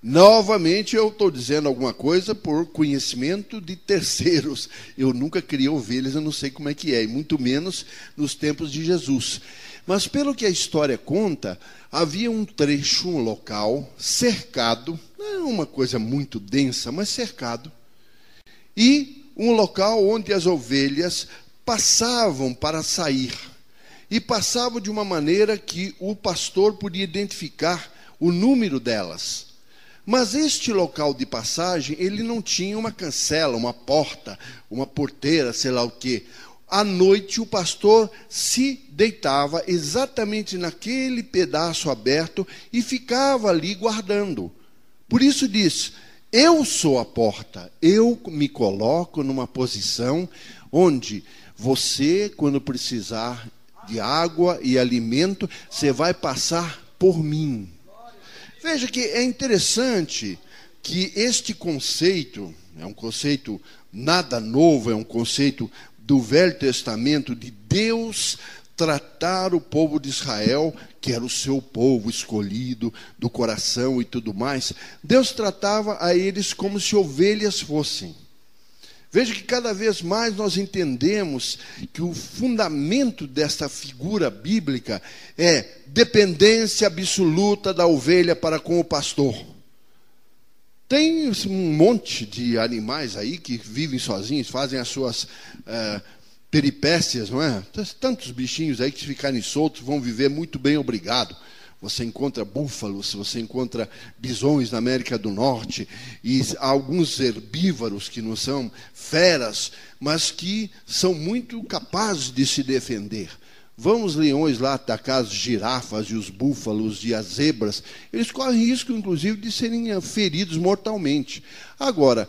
Novamente, eu estou dizendo alguma coisa por conhecimento de terceiros. Eu nunca criei ovelhas, eu não sei como é que é, e muito menos nos tempos de Jesus. Mas, pelo que a história conta, havia um trecho, um local, cercado, não é uma coisa muito densa, mas cercado, e um local onde as ovelhas passavam para sair. E passavam de uma maneira que o pastor podia identificar o número delas. Mas este local de passagem, ele não tinha uma cancela, uma porta, uma porteira, sei lá o quê. À noite, o pastor se deitava exatamente naquele pedaço aberto e ficava ali guardando. Por isso diz, eu sou a porta, eu me coloco numa posição onde você, quando precisar de água e alimento, você vai passar por mim. Veja que é interessante que este conceito, é um conceito nada novo, é um conceito do Velho Testamento, de Deus tratar o povo de Israel, que era o seu povo escolhido, do coração e tudo mais. Deus tratava a eles como se ovelhas fossem. Veja que cada vez mais nós entendemos que o fundamento desta figura bíblica é dependência absoluta da ovelha para com o pastor. Tem um monte de animais aí que vivem sozinhos, fazem as suas peripécias, não é? Tantos bichinhos aí que se ficarem soltos vão viver muito bem, obrigado. Você encontra búfalos, você encontra bisões na América do Norte, e alguns herbívoros que não são feras, mas que são muito capazes de se defender. Vão os leões lá atacar as girafas e os búfalos e as zebras, eles correm risco, inclusive, de serem feridos mortalmente. Agora,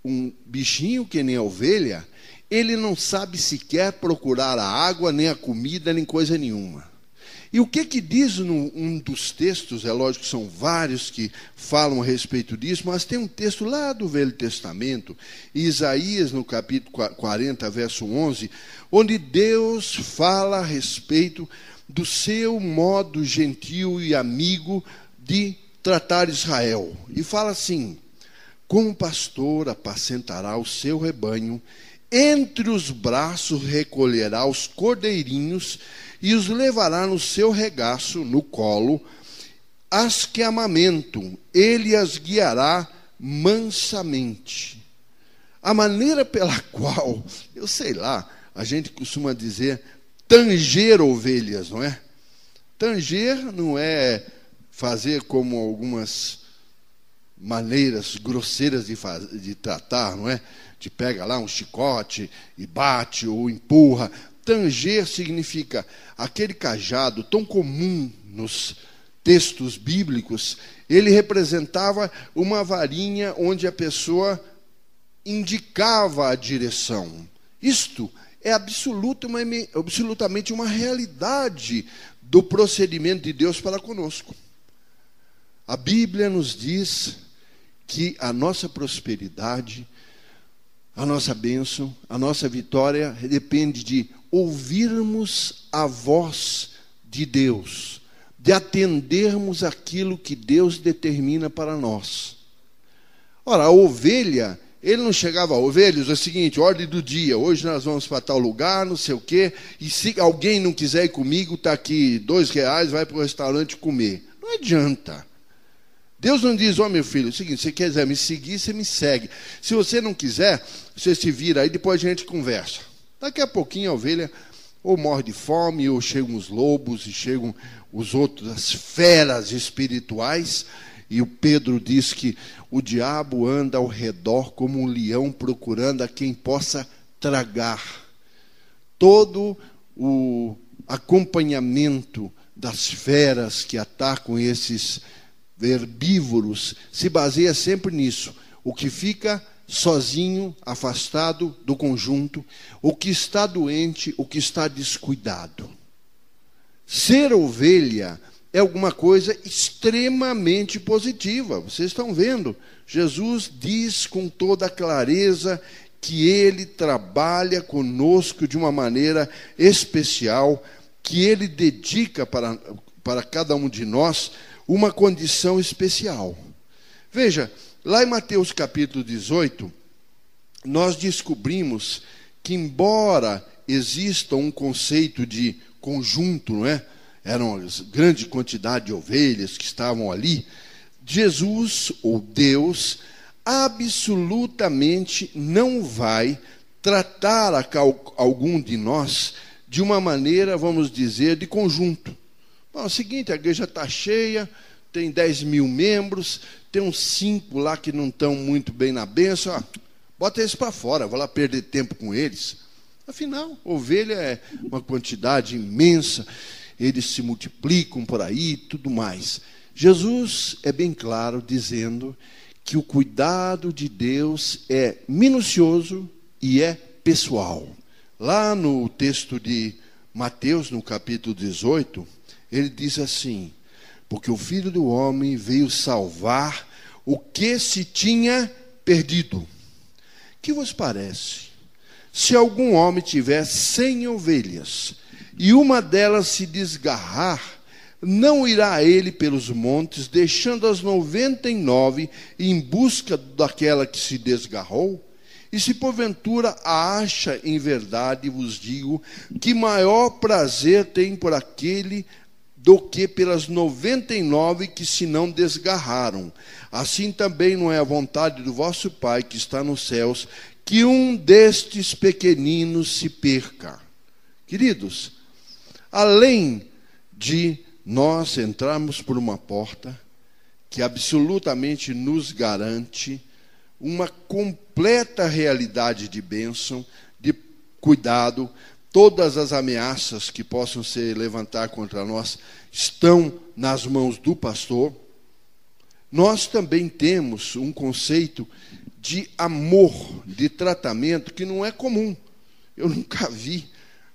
um bichinho que nem a ovelha, ele não sabe sequer procurar a água, nem a comida, nem coisa nenhuma. E o que diz num dos textos, é lógico que são vários que falam a respeito disso, mas tem um texto lá do Velho Testamento, Isaías, no capítulo 40, verso 11, onde Deus fala a respeito do seu modo gentil e amigo de tratar Israel. E fala assim, como pastor apacentará o seu rebanho, entre os braços recolherá os cordeirinhos, e os levará no seu regaço, no colo, as que amamentam, ele as guiará mansamente. A maneira pela qual, eu sei lá, a gente costuma dizer, tanger ovelhas, não é? Tanger não é fazer como algumas maneiras grosseiras de tratar, não é? De pega lá um chicote e bate ou empurra. Tanger significa aquele cajado tão comum nos textos bíblicos, ele representava uma varinha onde a pessoa indicava a direção. Isto é absolutamente uma realidade do procedimento de Deus para conosco. A Bíblia nos diz que a nossa prosperidade, a nossa bênção, a nossa vitória depende de ouvirmos a voz de Deus, de atendermos aquilo que Deus determina para nós. Ora, a ovelha, ele não chegava, ovelhas, é o seguinte, ordem do dia, hoje nós vamos para tal lugar, não sei o quê, e se alguém não quiser ir comigo, está aqui R$2, vai para o restaurante comer. Não adianta. Deus não diz, ó meu filho, é o seguinte, se você quiser me seguir, você me segue. Se você não quiser, você se vira aí, depois a gente conversa. Daqui a pouquinho a ovelha ou morre de fome, ou chegam os lobos, e chegam os outros, as feras espirituais. E o Pedro diz que o diabo anda ao redor como um leão procurando a quem possa tragar. Todo o acompanhamento das feras que atacam esses herbívoros se baseia sempre nisso. O que fica sozinho, afastado do conjunto, o que está doente, o que está descuidado. Ser ovelha é alguma coisa extremamente positiva. Vocês estão vendo, Jesus diz com toda clareza que Ele trabalha conosco de uma maneira especial, que Ele dedica para cada um de nós uma condição especial. Veja, lá em Mateus capítulo 18, nós descobrimos que, embora exista um conceito de conjunto, não é? Era uma grande quantidade de ovelhas que estavam ali, Jesus, ou Deus, absolutamente não vai tratar algum de nós de uma maneira, vamos dizer, de conjunto. Bom, é o seguinte, a igreja está cheia, tem 10 mil membros, tem uns 5 lá que não estão muito bem na bênção, bota eles para fora, vou lá perder tempo com eles. Afinal, ovelha é uma quantidade imensa, eles se multiplicam por aí e tudo mais. Jesus é bem claro dizendo que o cuidado de Deus é minucioso e é pessoal. Lá no texto de Mateus, no capítulo 18, ele diz assim: porque o Filho do Homem veio salvar o que se tinha perdido. O que vos parece? Se algum homem tiver 100 ovelhas e uma delas se desgarrar, não irá ele pelos montes, deixando as 99 em busca daquela que se desgarrou? E se porventura a acha em verdade, vos digo, que maior prazer tem por aquele do que pelas 99 que se não desgarraram. Assim também não é a vontade do vosso Pai que está nos céus, que um destes pequeninos se perca. Queridos, além de nós entrarmos por uma porta que absolutamente nos garante uma completa realidade de bênção, de cuidado, todas as ameaças que possam se levantar contra nós estão nas mãos do pastor, nós também temos um conceito de amor, de tratamento que não é comum. Eu nunca vi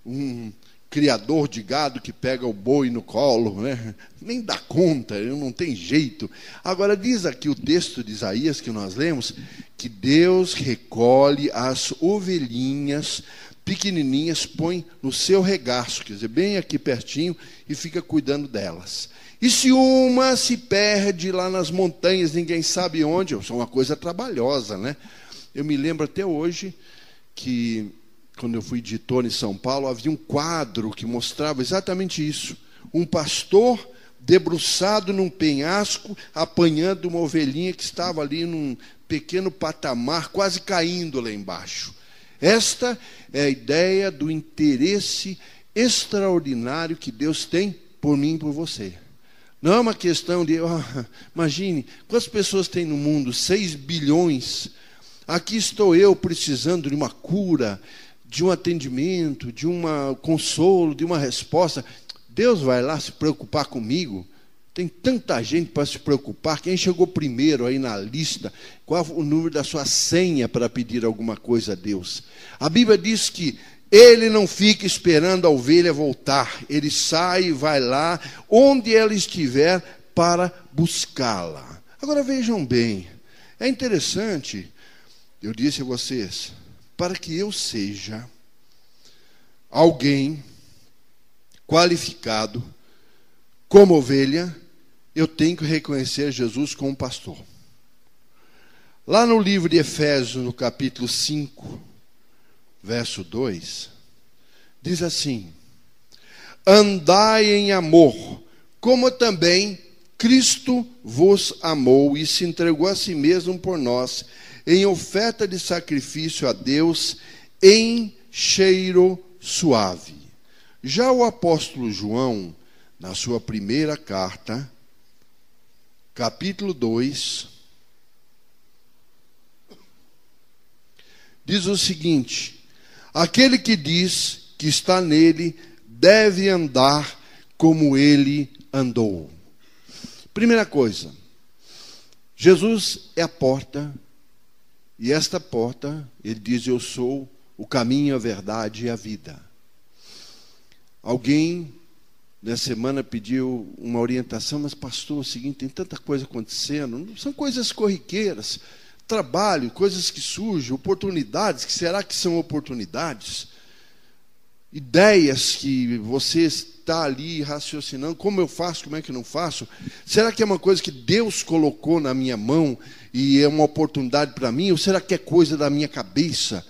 um criador de gado que pega o boi no colo, né? Nem dá conta, não tem jeito. Agora, diz aqui o texto de Isaías que nós lemos, que Deus recolhe as ovelhinhas pequenininhas, põe no seu regaço, quer dizer, bem aqui pertinho, e fica cuidando delas. E se uma se perde lá nas montanhas, ninguém sabe onde, é uma coisa trabalhosa, né? Eu me lembro até hoje que, quando eu fui editor em São Paulo, havia um quadro que mostrava exatamente isso. Um pastor debruçado num penhasco, apanhando uma ovelhinha que estava ali num pequeno patamar, quase caindo lá embaixo. Esta é a ideia do interesse extraordinário que Deus tem por mim e por você. Não é uma questão de, imagine, quantas pessoas tem no mundo? 6 bilhões. Aqui estou eu precisando de uma cura, de um atendimento, de um consolo, de uma resposta. Deus vai lá se preocupar comigo? Tem tanta gente para se preocupar. Quem chegou primeiro aí na lista? Qual o número da sua senha para pedir alguma coisa a Deus? A Bíblia diz que ele não fica esperando a ovelha voltar. Ele sai e vai lá, onde ela estiver, para buscá-la. Agora vejam bem, é interessante, eu disse a vocês, para que eu seja alguém qualificado como ovelha, eu tenho que reconhecer Jesus como pastor. Lá no livro de Efésios, no capítulo 5, verso 2, diz assim: andai em amor, como também Cristo vos amou e se entregou a si mesmo por nós, em oferta de sacrifício a Deus, em cheiro suave. Já o apóstolo João, na sua primeira carta, capítulo 2, diz o seguinte: aquele que diz que está nele deve andar como ele andou. Primeira coisa, Jesus é a porta, e esta porta, ele diz: eu sou o caminho, a verdade e a vida. Alguém nessa semana pediu uma orientação, mas pastor, é o seguinte, tem tanta coisa acontecendo, são coisas corriqueiras, trabalho, coisas que surgem, oportunidades, que será que são oportunidades? ideias que você está ali raciocinando, como eu faço, como é que eu não faço? Será que é uma coisa que Deus colocou na minha mão e é uma oportunidade para mim? Ou será que é coisa da minha cabeça?